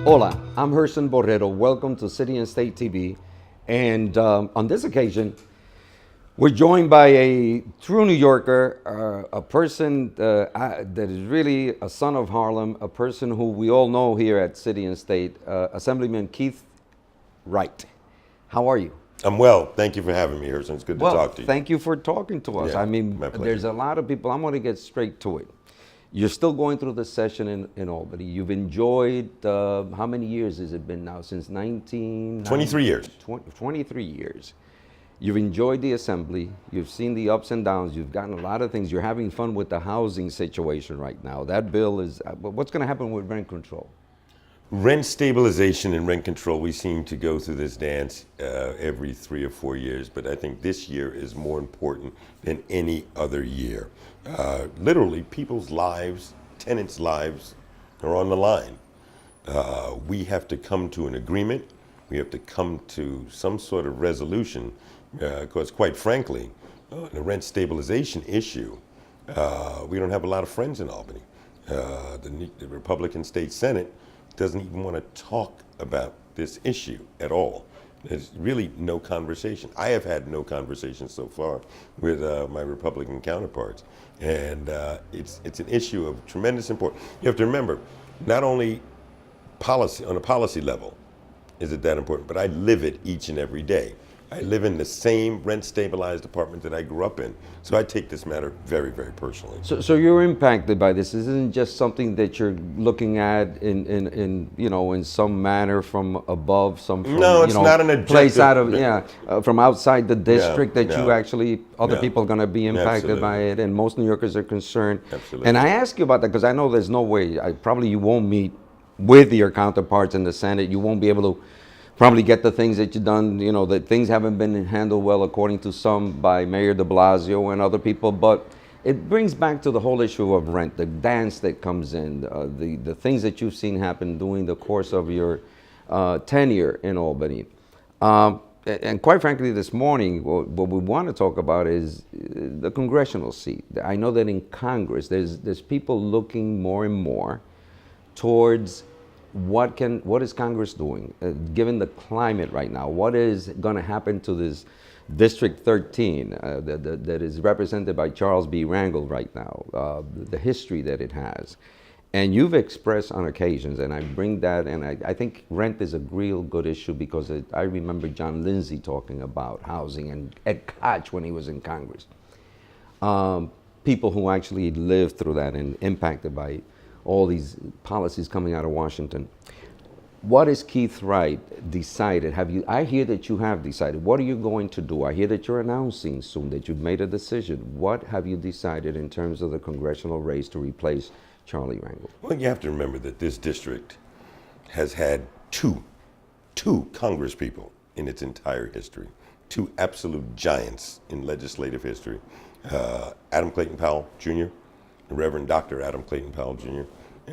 Hola, I'm Gerson Borrero. Welcome to City and State TV. And on this occasion, we're joined by a true New Yorker, a person that is really a son of Harlem, a person who we all know here at City and State, Assemblyman Keith Wright. How are you? I'm well. Thank you for having me, Gerson. It's good to talk to you. Thank you for talking to us. Yeah, I mean, my pleasure. there's a lot of people. I'm going to get straight to it. You're still going through the session in Albany. You've enjoyed, how many years has it been now? Since 23 years. 23 years. You've enjoyed the assembly. You've seen the ups and downs. You've gotten a lot of things. You're having fun with the housing situation right now. That bill is, what's going to happen with rent control? Rent stabilization and rent control, we seem to go through this dance every 3 or 4 years, but I think this year is more important than any other year. Literally, people's lives, tenants' lives are on the line. We have to come to an agreement. We have to come to some sort of resolution because, quite frankly, the rent stabilization issue, we don't have a lot of friends in Albany. The Republican State Senate doesn't even want to talk about this issue at all. There's really no conversation. I have had no conversation so far with my Republican counterparts, and it's an issue of tremendous importance. You have to remember, not only policy on a policy level is it that important, but I live it each and every day. I live in the same rent-stabilized apartment that I grew up in, so I take this matter very, very personally. So you're impacted by this. This isn't just something that you're looking at in some manner from above, from no, it's not an objective place out of from outside the district you actually other No. people are going to be impacted Absolutely. by it, and most New Yorkers are concerned. Absolutely. And I ask you about that because I know there's no way. You won't meet with your counterparts in the Senate. You won't be able to probably get the things that you've done, that things haven't been handled well, according to some, by Mayor de Blasio and other people. But it brings back to the whole issue of rent, the dance that comes in, the things that you've seen happen during the course of your tenure in Albany. And quite frankly, this morning, what we want to talk about is the congressional seat. I know that in Congress, there's people looking more and more towards what is Congress doing, given the climate right now? What is going to happen to this District 13 that is represented by Charles B. Rangel right now, the history that it has? And you've expressed on occasions, and I bring that, and I think rent is a real good issue because I remember John Lindsay talking about housing, and Ed Koch when he was in Congress. People who actually lived through that and impacted by all these policies coming out of Washington. What has Keith Wright decided? I hear that you have decided. What are you going to do? I hear that you're announcing soon that you've made a decision. What have you decided in terms of the congressional race to replace Charlie Rangel? Well, you have to remember that this district has had two congresspeople in its entire history, two absolute giants in legislative history. Adam Clayton Powell Jr., the Reverend Dr. Adam Clayton Powell Jr.,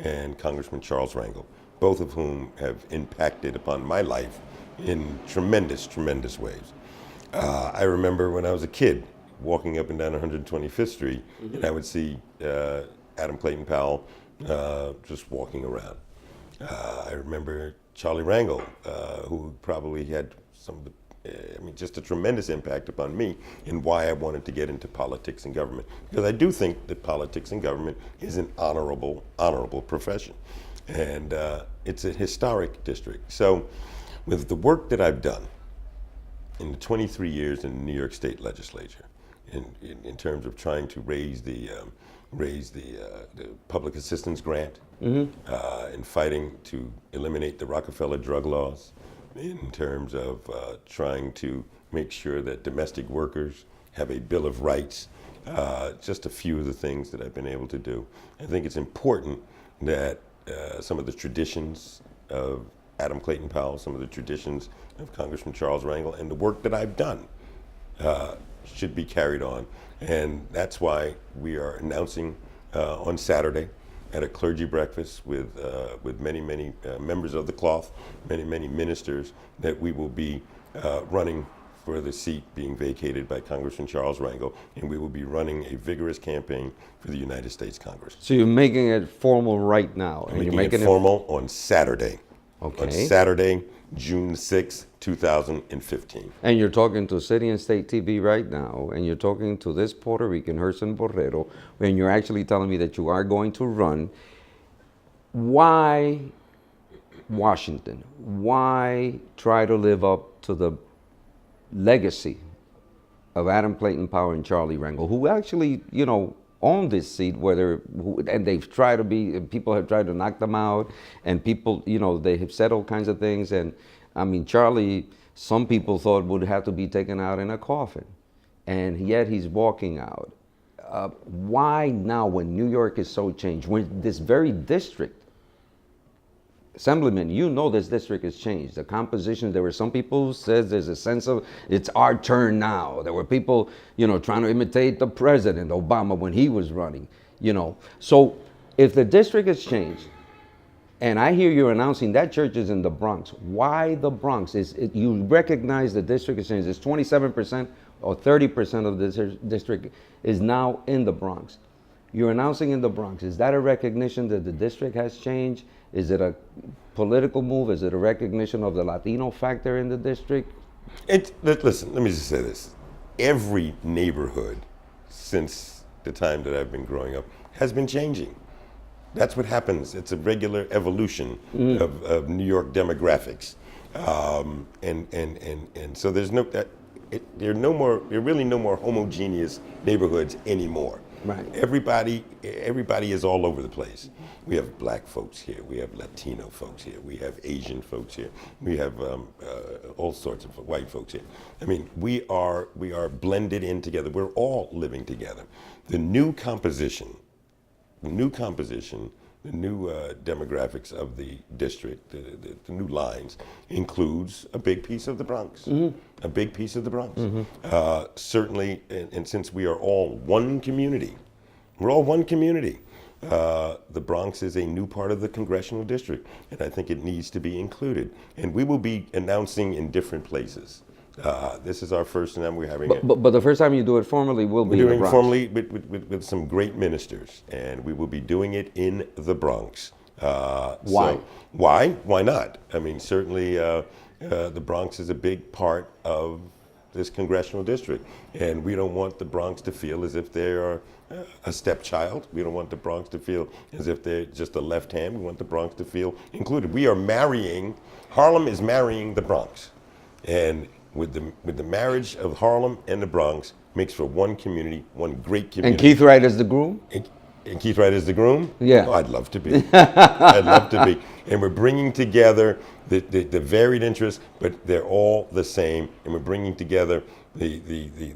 and Congressman Charles Rangel, both of whom have impacted upon my life in tremendous, tremendous ways. I remember when I was a kid walking up and down 125th Street, and I would see Adam Clayton Powell just walking around. I remember Charlie Rangel, who probably had just a tremendous impact upon me and why I wanted to get into politics and government. Because I do think that politics and government is an honorable profession. And it's a historic district. So with the work that I've done in the 23 years in the New York State legislature, in terms of trying to raise the public assistance grant, in fighting to eliminate the Rockefeller Drug Laws, in terms of trying to make sure that domestic workers have a Bill of Rights, just a few of the things that I've been able to do. I think it's important that some of the traditions of Adam Clayton Powell, some of the traditions of Congressman Charles Rangel, and the work that I've done should be carried on. And that's why we are announcing on Saturday at a clergy breakfast with many members of the cloth, many ministers, that we will be running for the seat being vacated by Congressman Charles Rangel, and we will be running a vigorous campaign for the United States Congress. So you're making it formal right now, and you're making it formal on Saturday. Okay. On Saturday, June 6, 2015. And you're talking to City and State TV right now, and you're talking to this Puerto Rican, Gerson Borrero, and you're actually telling me that you are going to run. Why Washington? Why try to live up to the legacy of Adam Clayton Powell and Charlie Rangel, who actually, own this seat, and they've tried to be, people have tried to knock them out, and people, they have said all kinds of things. And I mean, Charlie, some people thought would have to be taken out in a coffin, and yet he's walking out. Why now, when New York is so changed, when this very district, Assemblyman, this district has changed. The composition, there were some people who said there's a sense of it's our turn now. There were people, trying to imitate the president, Obama, when he was running, So if the district has changed, and I hear you announcing that church is in the Bronx, why the Bronx? You recognize the district has changed. It's 27% or 30% of the district is now in the Bronx. You're announcing in the Bronx. Is that a recognition that the district has changed? Is it a political move? Is it a recognition of the Latino factor in the district? Listen, let me just say this. Every neighborhood since the time that I've been growing up has been changing. That's what happens. It's a regular evolution of New York demographics. And so there are really no more homogeneous neighborhoods anymore. Right. Everybody is all over the place. We have black folks here. We have Latino folks here. We have Asian folks here. We have all sorts of white folks here. I mean, we are blended in together. We're all living together. The new composition, the new demographics of the district, the new lines, includes a big piece of the Bronx. Mm-hmm. A big piece of the Bronx. Mm-hmm. Certainly, and since we are all one community, the Bronx is a new part of the Congressional District, and I think it needs to be included. And we will be announcing in different places. This is our first time we're having it. But the first time you do it formally will be in the Bronx. Formally with some great ministers, and we will be doing it in the Bronx. Why? So, why? Why not? I mean, certainly the Bronx is a big part of this congressional district, and we don't want the Bronx to feel as if they are a stepchild. We don't want the Bronx to feel as if they're just a left hand. We want the Bronx to feel included. Harlem is marrying the Bronx, and with the marriage of Harlem and the Bronx makes for one community, one great community. And Keith Wright is the groom? And Keith Wright is the groom? Yeah. Oh, I'd love to be. I'd love to be. And we're bringing together the varied interests, but they're all the same. And we're bringing together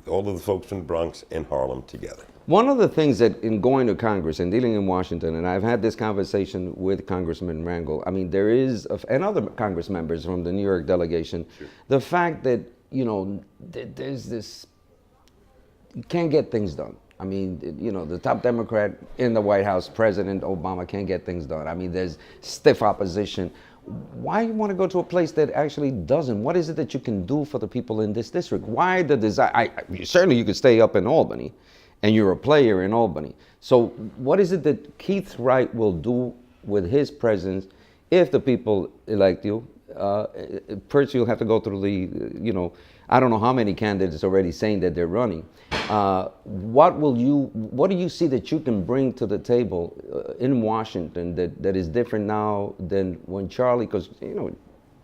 all of the folks from the Bronx and Harlem together. One of the things that in going to Congress and dealing in Washington, and I've had this conversation with Congressman Rangel, I mean, there is, and other Congress members from the New York delegation, sure. The fact that, there's this, you can't get things done. I mean, the top Democrat in the White House, President Obama, can't get things done. I mean, there's stiff opposition. Why you want to go to a place that actually doesn't? What is it that you can do for the people in this district? Why the desire? Certainly you could stay up in Albany, and you're a player in Albany. So what is it that Keith Wright will do with his presence if the people elect you? First, you'll have to go through the, I don't know how many candidates already saying that they're running. What do you see that you can bring to the table in Washington that is different now than when Charlie, because,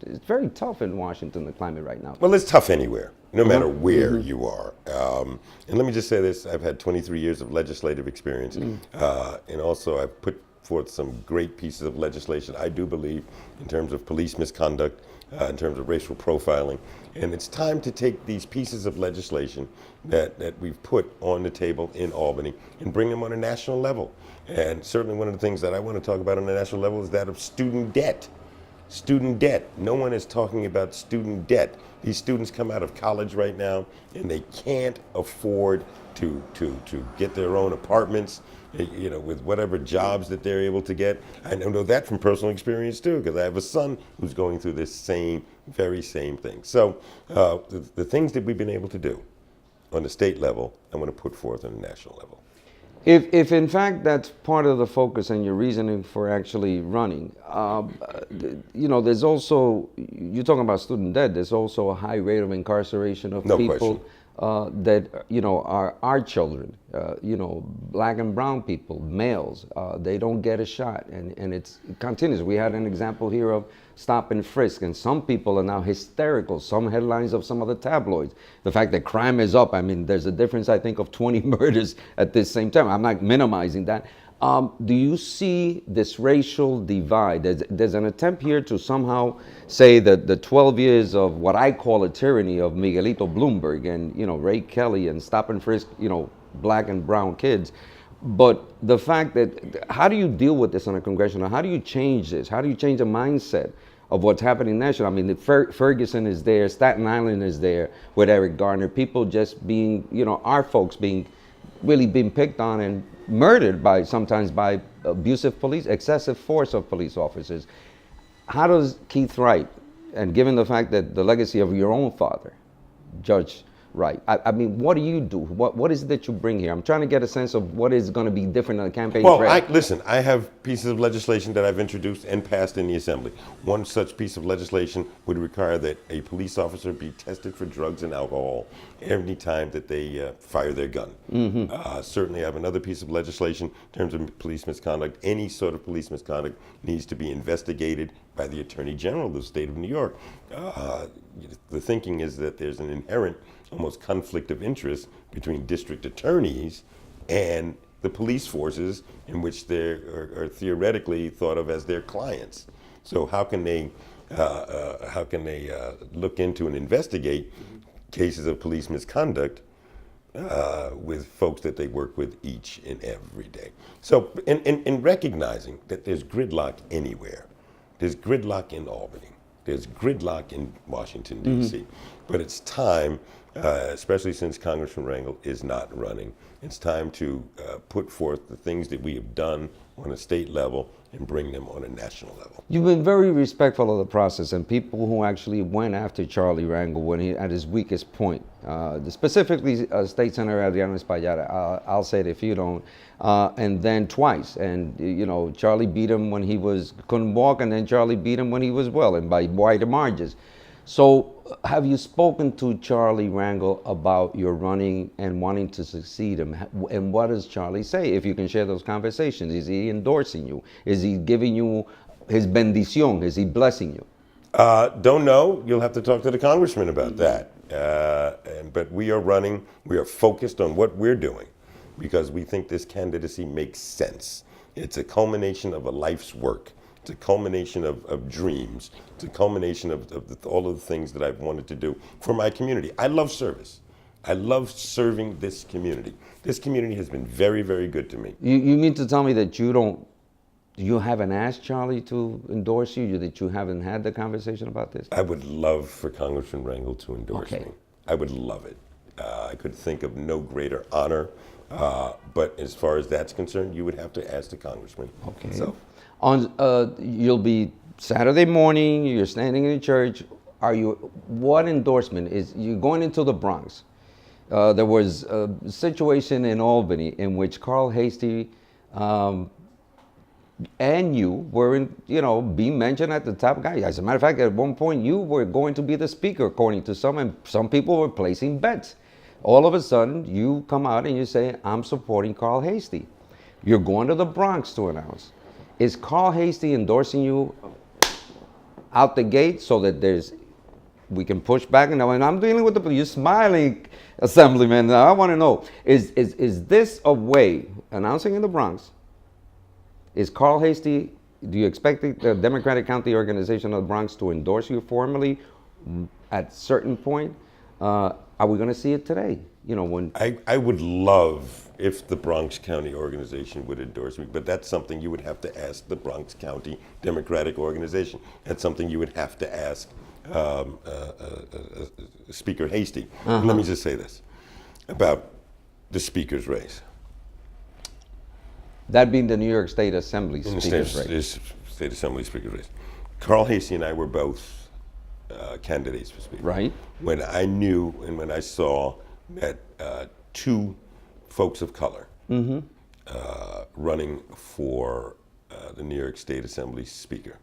it's very tough in Washington, the climate right now. Well, it's tough anywhere, no matter where you are. And let me just say this, I've had 23 years of legislative experience, and also I've put forth some great pieces of legislation, I do believe, in terms of police misconduct, in terms of racial profiling. And it's time to take these pieces of legislation that we've put on the table in Albany and bring them on a national level. And certainly one of the things that I want to talk about on a national level is that of student debt. Student debt. No one is talking about student debt. These students come out of college right now and they can't afford to get their own apartments, with whatever jobs that they're able to get. I know that from personal experience too, because I have a son who's going through this very same thing. So the things that we've been able to do on the state level, I want to put forth on the national level. If in fact that's part of the focus and your reasoning for actually running, there's also, you're talking about student debt, there's also a high rate of incarceration of No people question. That, are our children, black and brown people, males, they don't get a shot, and it continues. We had an example here of stop and frisk, and some people are now hysterical. Some headlines of some of the tabloids, the fact that crime is up. I mean, there's a difference, I think, of 20 murders at this same time. I'm not minimizing that. Do you see this racial divide? There's an attempt here to somehow say that the 12 years of what I call a tyranny of Miguelito Bloomberg and, Ray Kelly and stop and frisk, black and brown kids. But the fact that, how do you deal with this on a congressional? How do you change this? How do you change the mindset of what's happening nationally? I mean, Ferguson is there, Staten Island is there with Eric Garner, people just being, our folks being picked on and murdered sometimes by abusive police, excessive force of police officers. How does Keith Wright, and given the fact that the legacy of your own father, Judge Wright, I mean, what do you do? What is it that you bring here? I'm trying to get a sense of what is going to be different in the campaign trail. Listen, I have pieces of legislation that I've introduced and passed in the Assembly. One such piece of legislation would require that a police officer be tested for drugs and alcohol every time that they fire their gun. Certainly I have another piece of legislation in terms of police misconduct. Any sort of police misconduct needs to be investigated by the Attorney General of the state of New York. The thinking is that there's an inherent almost conflict of interest between district attorneys and the police forces in which they are theoretically thought of as their clients. So how can they look into and investigate cases of police misconduct with folks that they work with each and every day? So in recognizing that there's gridlock anywhere, there's gridlock in Albany, there's gridlock in Washington, D.C., but it's time, especially since Congressman Rangel is not running, it's time to put forth the things that we have done on a state level and bring them on a national level. You've been very respectful of the process and people who actually went after Charlie Rangel when he at his weakest point. Specifically, State Senator Adriano Espaillat. I'll say it if you don't. And then twice. And, Charlie beat him when he couldn't walk, and then Charlie beat him when he was well, and by wide margins. So have you spoken to Charlie Rangel about your running and wanting to succeed him? And what does Charlie say, if you can share those conversations? Is he endorsing you? Is he giving you his bendición? Is he blessing you? Don't know. You'll have to talk to the congressman about that. But we are running. We are focused on what we're doing because we think this candidacy makes sense. It's a culmination of a life's work. It's a culmination of dreams. It's a culmination of all of the things that I've wanted to do for my community. I love service. I love serving this community. This community has been very, very good to me. You mean to tell me that you haven't asked Charlie to endorse you, that you haven't had the conversation about this? I would love for Congressman Rangel to endorse me. I would love it. I could think of no greater honor. But as far as that's concerned, you would have to ask the congressman. Okay. So. You'll be Saturday morning, you're standing in the church. What endorsement is, you're going into the Bronx. There was a situation in Albany in which Carl Hastie and you were, being mentioned at the top guy. As a matter of fact, at one point you were going to be the speaker, according to some, and some people were placing bets. All of a sudden, you come out and you say, I'm supporting Carl Hastie. You're going to the Bronx to announce. Is Carl Hastie endorsing you out the gate so that we can push back? And I'm dealing with you're smiling, Assemblyman. I want to know, is this a way, announcing in the Bronx, is Carl Hastie, do you expect the Democratic County Organization of the Bronx to endorse you formally at a certain point? Are we going to see it today? You know, when I would love if the Bronx County organization would endorse me, but that's something you would have to ask the Bronx County Democratic Organization. That's something you would have to ask Speaker Hastie. Let me just say this about the Speaker's race. that being the New York State Assembly In the Speaker's race. State Assembly Speaker's race. Carl Hastie and I were both candidates for Speaker. Right. When I knew and when I saw that two folks of color running for the New York State Assembly Speaker,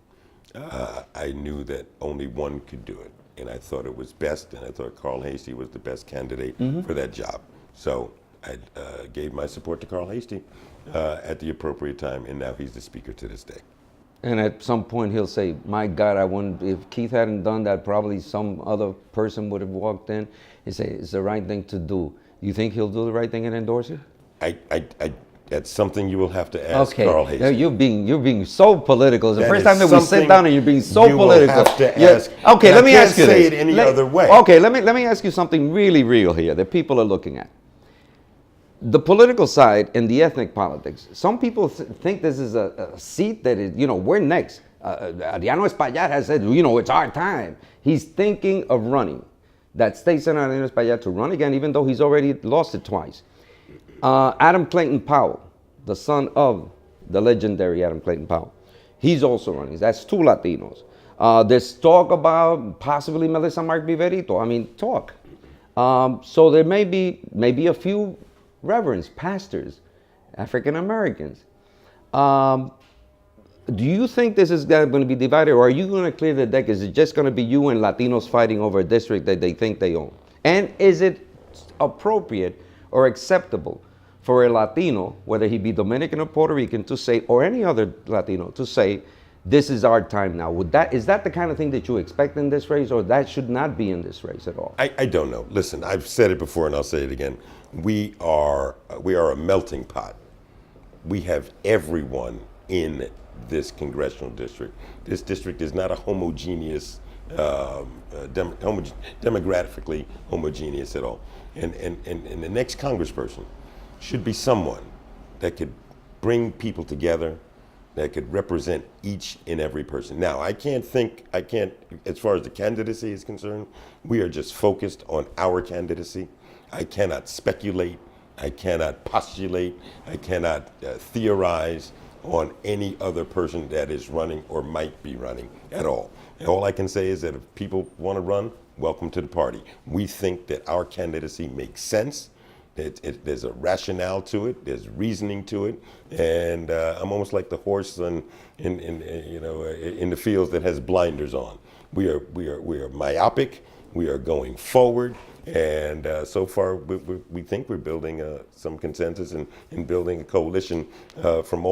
I knew that only one could do it. And I thought it was best, and I thought Carl Hastie was the best candidate for that job. So I gave my support to Carl Hastie at the appropriate time, and now he's the Speaker to this day. And at some point he'll say, my God, I wouldn't, if Keith hadn't done that, probably some other person would have walked in and say, it's the right thing to do. You think he'll do the right thing and endorse it? That's something you will have to ask Carl Hastie. You're being so political. It's the That first is time that we sit down and you're being so you will political. have to ask. Okay, And let I me can't ask you say this. it any other way. Okay, let me ask you something really real here that people are looking at. The political side and the ethnic politics. Some people think this is a seat that is, you know, we're next. Adriano Espaillat has said, you know, it's our time. He's thinking of running. That state senator Adriano Espaillat to run again, even though he's already lost it twice. Adam Clayton Powell, the son of the legendary Adam Clayton Powell, he's also running. That's two Latinos. There's talk about possibly Melissa Mark Viverito. I mean, talk. So there may be a few reverends, pastors, African Americans. Do you think this is going to be divided, or are you going to clear the deck? Is it just going to be you and Latinos fighting over a district that they think they own? And is it appropriate or acceptable for a Latino, whether he be Dominican or Puerto Rican, to say, or any other Latino, to say, this is our time now? Is that the kind of thing that you expect in this race, or that should not be in this race at all? I don't know. Listen, I've said it before and I'll say it again. We are a melting pot. We have everyone in this congressional district. This district is not a homogeneous, demographically homogeneous at all. And the next congressperson should be someone that could bring people together, that could represent each and every person. Now, I can't, as far as the candidacy is concerned, we are just focused on our candidacy. I cannot speculate, I cannot postulate, I cannot theorize on any other person that is running or might be running at all. And all I can say is that if people want to run, welcome to the party. We think that our candidacy makes sense. There's a rationale to it. There's reasoning to it, and I'm almost like the horse in the fields that has blinders on. We are myopic. We are going forward, and so far we think we're building some consensus and building a coalition from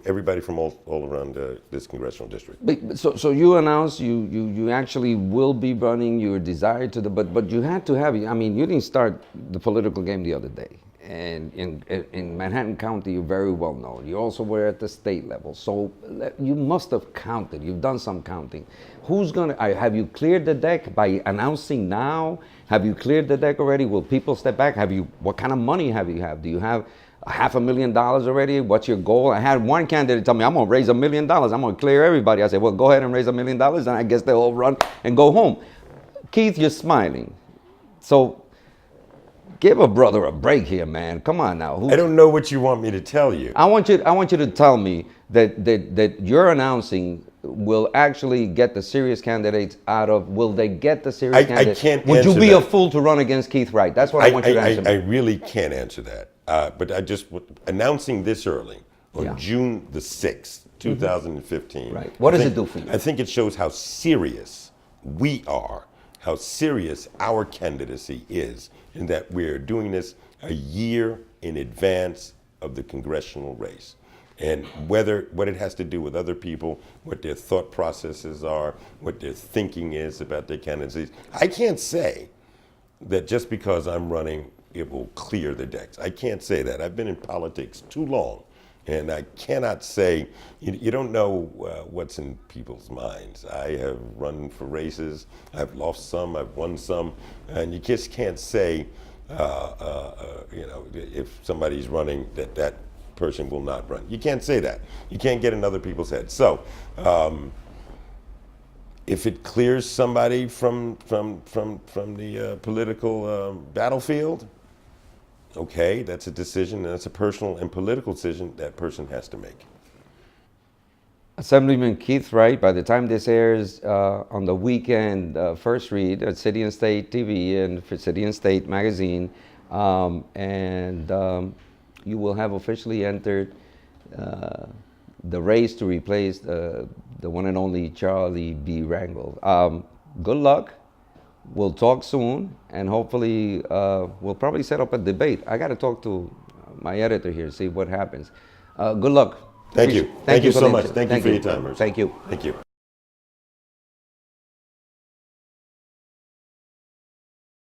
everybody from all around this congressional district. So you announced you actually will be running your desire to but you had to have, I mean, you didn't start the political game the other day. And in Manhattan County, you're very well known. You also were at the state level. So you must have counted. You've done some counting. Have you cleared the deck by announcing now? Have you cleared the deck already? Will people step back? What kind of money have you have? Do you have $500,000 already? What's your goal? I had one candidate tell me, I'm going to raise $1 million. I'm going to clear everybody. I said, well, go ahead and raise $1 million, and I guess they'll all run and go home. Keith, you're smiling. So give a brother a break here, man. Come on now. I don't know what you want me to tell you. I want you to tell me that you're announcing will actually get the serious candidates out of, will they get the serious candidates? I can't Would you answer be that. a fool to run against Keith Wright? That's what I want you to answer me. I really can't answer that. But I just, announcing this early, on June the 6th, 2015. Right. What does it do for you? I think it shows how serious we are, how serious our candidacy is, in that we're doing this a year in advance of the congressional race. And what it has to do with other people, what their thought processes are, what their thinking is about their candidacies. I can't say that just because I'm running, it will clear the decks. I can't say that. I've been in politics too long And I cannot say, you don't know what's in people's minds. I have run for races, I've lost some, I've won some, and you just can't say, if somebody's running, that person will not run. You can't say that. You can't get in other people's heads. So, if it clears somebody from the political battlefield, okay, that's a decision, and that's a personal and political decision that person has to make. Assemblyman Keith Wright, by the time this airs on the weekend, first read at City and State TV and for City and State magazine, you will have officially entered the race to replace the one and only Charlie B. Rangel. Good luck. We'll talk soon, and hopefully we'll probably set up a debate. I got to talk to my editor here, see what happens. Good luck. Thank you. Thank you so much. Thank you for your time, Gerson. Thank you. Thank you.